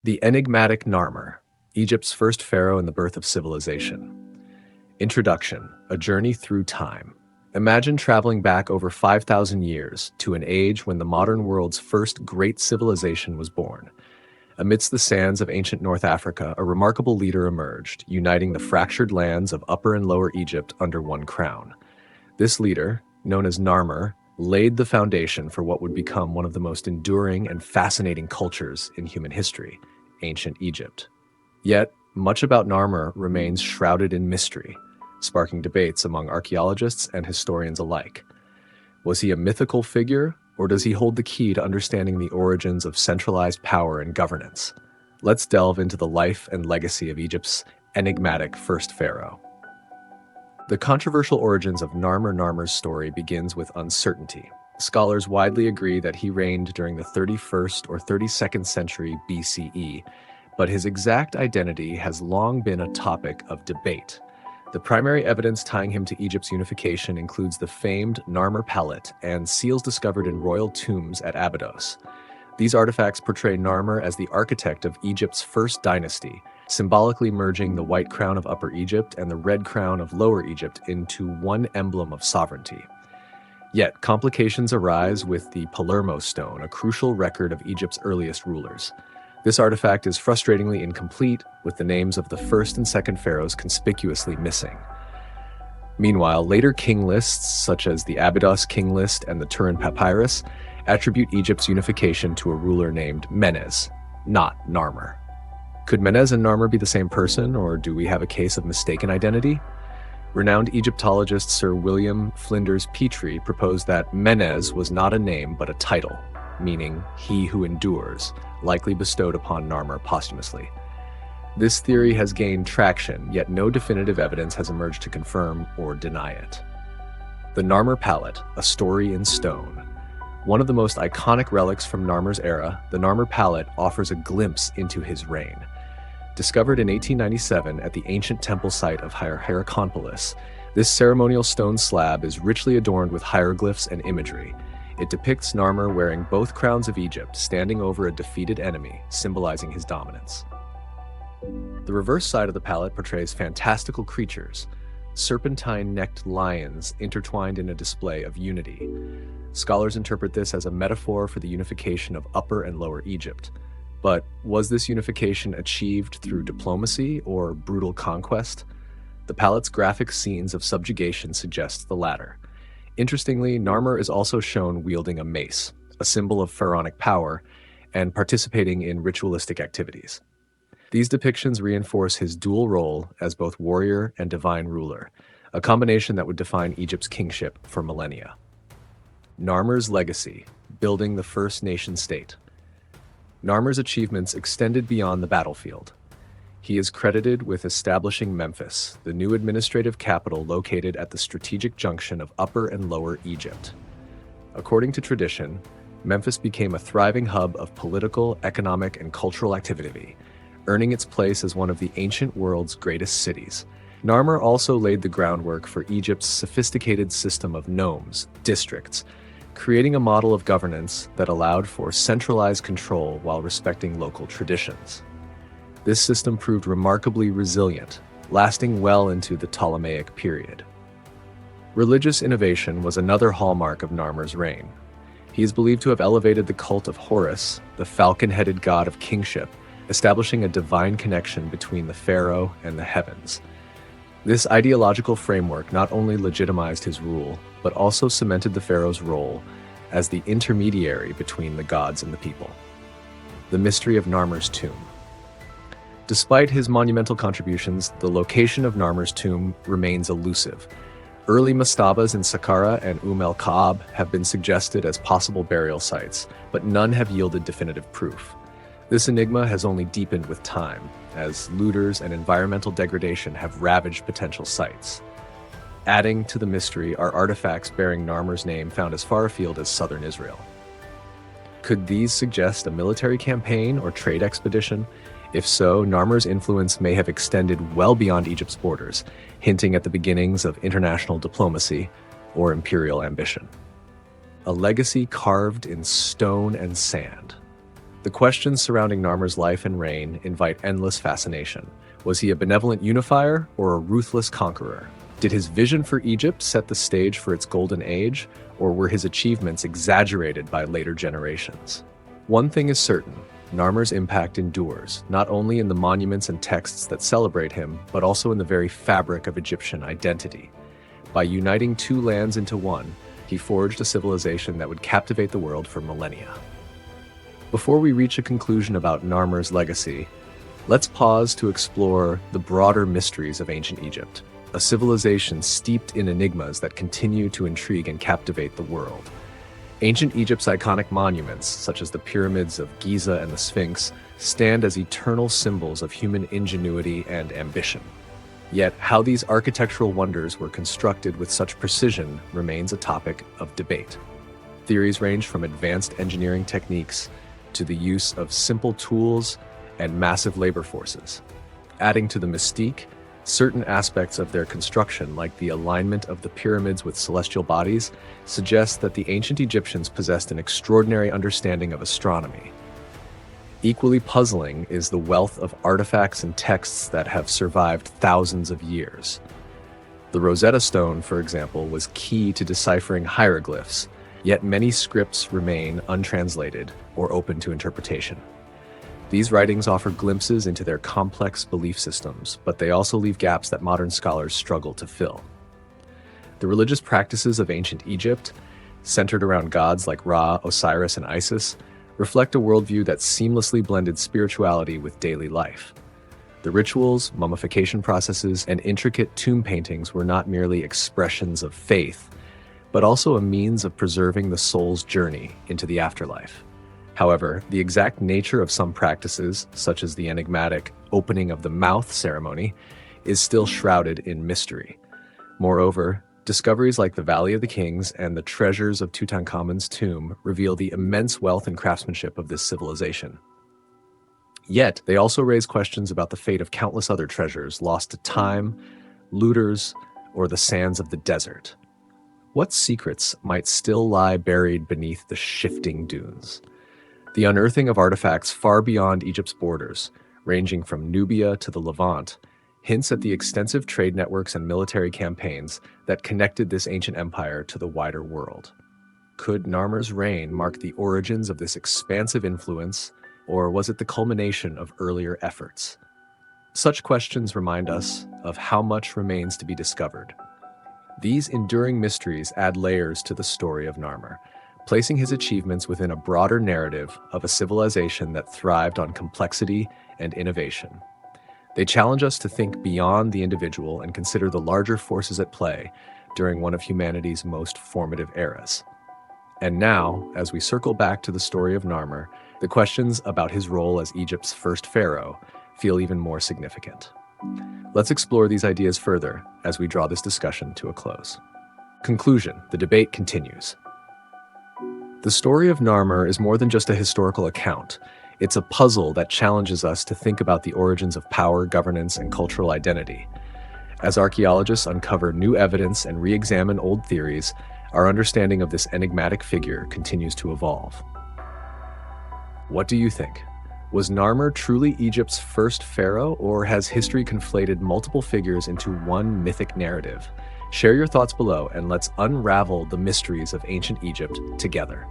The enigmatic Narmer, Egypt's first pharaoh and the birth of civilization. Introduction, a journey through time. Imagine traveling back over 5,000 years to an age when the modern world's first great civilization was born. Amidst the sands of ancient North Africa, a remarkable leader emerged, uniting the fractured lands of Upper and Lower Egypt under one crown. This leader, known as Narmer, laid the foundation for what would become one of the most enduring and fascinating cultures in human history, ancient Egypt. Yet, much about Narmer remains shrouded in mystery, sparking debates among archaeologists and historians alike. Was he a mythical figure, or does he hold the key to understanding the origins of centralized power and governance? Let's delve into the life and legacy of Egypt's enigmatic first pharaoh. The controversial origins of Narmer's story begins with uncertainty. Scholars widely agree that he reigned during the 31st or 32nd century BCE, but his exact identity has long been a topic of debate. The primary evidence tying him to Egypt's unification includes the famed Narmer palette and seals discovered in royal tombs at Abydos. These artifacts portray Narmer as the architect of Egypt's first dynasty, symbolically merging the white crown of Upper Egypt and the red crown of Lower Egypt into one emblem of sovereignty. Yet, complications arise with the Palermo stone, a crucial record of Egypt's earliest rulers. This artifact is frustratingly incomplete, with the names of the first and second pharaohs conspicuously missing. Meanwhile, later king lists, such as the Abydos king list and the Turin papyrus, attribute Egypt's unification to a ruler named Menes, not Narmer. Could Menes and Narmer be the same person, or do we have a case of mistaken identity? Renowned Egyptologist Sir William Flinders Petrie proposed that Menes was not a name but a title, meaning he who endures, likely bestowed upon Narmer posthumously. This theory has gained traction, yet no definitive evidence has emerged to confirm or deny it. The Narmer palette, a story in stone. One of the most iconic relics from Narmer's era, the Narmer palette offers a glimpse into his reign. Discovered in 1897 at the ancient temple site of Hierakonpolis, this ceremonial stone slab is richly adorned with hieroglyphs and imagery. It depicts Narmer wearing both crowns of Egypt, standing over a defeated enemy, symbolizing his dominance. The reverse side of the palette portrays fantastical creatures, serpentine-necked lions intertwined in a display of unity. Scholars interpret this as a metaphor for the unification of Upper and Lower Egypt. But was this unification achieved through diplomacy or brutal conquest? The palette's graphic scenes of subjugation suggest the latter. Interestingly, Narmer is also shown wielding a mace, a symbol of pharaonic power, and participating in ritualistic activities. These depictions reinforce his dual role as both warrior and divine ruler, a combination that would define Egypt's kingship for millennia. Narmer's legacy, building the first nation-state. Narmer's achievements extended beyond the battlefield. He is credited with establishing Memphis, the new administrative capital located at the strategic junction of Upper and Lower Egypt. According to tradition, Memphis became a thriving hub of political, economic, and cultural activity, earning its place as one of the ancient world's greatest cities. Narmer also laid the groundwork for Egypt's sophisticated system of nomes, districts, creating a model of governance that allowed for centralized control while respecting local traditions. This system proved remarkably resilient, lasting well into the Ptolemaic period. Religious innovation was another hallmark of Narmer's reign. He is believed to have elevated the cult of Horus, the falcon-headed god of kingship, establishing a divine connection between the pharaoh and the heavens. This ideological framework not only legitimized his rule, but also cemented the pharaoh's role as the intermediary between the gods and the people. The mystery of Narmer's tomb. Despite his monumental contributions, the location of Narmer's tomb remains elusive. Early mastabas in Saqqara and el-Ka'ab have been suggested as possible burial sites, but none have yielded definitive proof. This enigma has only deepened with time, as looters and environmental degradation have ravaged potential sites. Adding to the mystery are artifacts bearing Narmer's name found as far afield as southern Israel. Could these suggest a military campaign or trade expedition? If so, Narmer's influence may have extended well beyond Egypt's borders, hinting at the beginnings of international diplomacy or imperial ambition. A legacy carved in stone and sand. The questions surrounding Narmer's life and reign invite endless fascination. Was he a benevolent unifier or a ruthless conqueror? Did his vision for Egypt set the stage for its golden age, or were his achievements exaggerated by later generations? One thing is certain: Narmer's impact endures, not only in the monuments and texts that celebrate him, but also in the very fabric of Egyptian identity. By uniting two lands into one, he forged a civilization that would captivate the world for millennia. Before we reach a conclusion about Narmer's legacy, let's pause to explore the broader mysteries of ancient Egypt, a civilization steeped in enigmas that continue to intrigue and captivate the world. Ancient Egypt's iconic monuments, such as the pyramids of Giza and the Sphinx, stand as eternal symbols of human ingenuity and ambition. Yet, how these architectural wonders were constructed with such precision remains a topic of debate. Theories range from advanced engineering techniques to the use of simple tools and massive labor forces. Adding to the mystique, certain aspects of their construction, like the alignment of the pyramids with celestial bodies, suggest that the ancient Egyptians possessed an extraordinary understanding of astronomy. Equally puzzling is the wealth of artifacts and texts that have survived thousands of years. The Rosetta Stone, for example, was key to deciphering hieroglyphs, yet many scripts remain untranslated or open to interpretation. These writings offer glimpses into their complex belief systems, but they also leave gaps that modern scholars struggle to fill. The religious practices of ancient Egypt, centered around gods like Ra, Osiris, and Isis, reflect a worldview that seamlessly blended spirituality with daily life. The rituals, mummification processes, and intricate tomb paintings were not merely expressions of faith, but also a means of preserving the soul's journey into the afterlife. However, the exact nature of some practices, such as the enigmatic opening of the mouth ceremony, is still shrouded in mystery. Moreover, discoveries like the Valley of the Kings and the treasures of Tutankhamun's tomb reveal the immense wealth and craftsmanship of this civilization. Yet, they also raise questions about the fate of countless other treasures lost to time, looters, or the sands of the desert. What secrets might still lie buried beneath the shifting dunes? The unearthing of artifacts far beyond Egypt's borders, ranging from Nubia to the Levant, hints at the extensive trade networks and military campaigns that connected this ancient empire to the wider world. Could Narmer's reign mark the origins of this expansive influence, or was it the culmination of earlier efforts? Such questions remind us of how much remains to be discovered. These enduring mysteries add layers to the story of Narmer, placing his achievements within a broader narrative of a civilization that thrived on complexity and innovation. They challenge us to think beyond the individual and consider the larger forces at play during one of humanity's most formative eras. And now, as we circle back to the story of Narmer, the questions about his role as Egypt's first pharaoh feel even more significant. Let's explore these ideas further as we draw this discussion to a close. Conclusion: the debate continues. The story of Narmer is more than just a historical account. It's a puzzle that challenges us to think about the origins of power, governance, and cultural identity. As archaeologists uncover new evidence and re-examine old theories, our understanding of this enigmatic figure continues to evolve. What do you think? Was Narmer truly Egypt's first pharaoh, or has history conflated multiple figures into one mythic narrative? Share your thoughts below, and let's unravel the mysteries of ancient Egypt together.